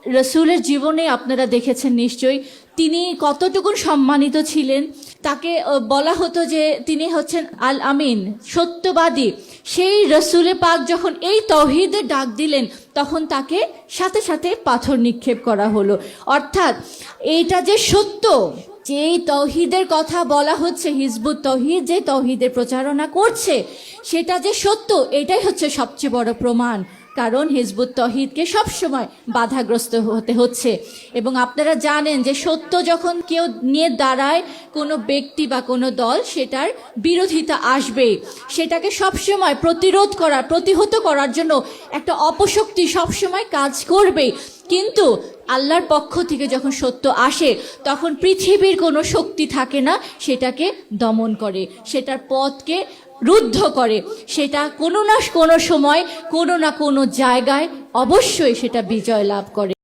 রসুলের জীবনে আপনারা দেখেছেন নিশ্চয়ই তিনি কতটুকু সম্মানিত ছিলেন। তাকে বলা হতো যে তিনি হচ্ছেন আল আমিন, সত্যবাদী। সেই রসুলে পাক যখন এই তৌহিদের ডাক দিলেন তখন তাকে সাথে সাথে পাথর নিক্ষেপ করা হলো। অর্থাৎ এইটা যে সত্য, যে এই তৌহিদের কথা বলা হচ্ছে, হিজবুত তৌহিদ যে তৌহিদের প্রচারণা করছে সেটা যে সত্য, এটাই হচ্ছে সবচেয়ে বড় প্রমাণ। কারণ হিজবুত তৌহিদকে সবসময় বাধাগ্রস্ত হতে হচ্ছে। এবং আপনারা জানেন যে সত্য যখন কেউ নিয়ে দাঁড়ায়, কোনো ব্যক্তি বা কোনো দল, সেটার বিরোধিতা আসবে। সেটাকে সবসময় প্রতিহত করার জন্য একটা অপশক্তি সবসময় কাজ করবে। কিন্তু আল্লাহর পক্ষ থেকে যখন সত্য আসে তখন পৃথিবীর কোনো শক্তি থাকে না সেটাকে দমন করে, সেটার পথকে রুদ্ধ করে। সেটা কোনো না কোনো সময় কোনো না কোনো জায়গায় অবশ্যই সেটা বিজয় লাভ করে।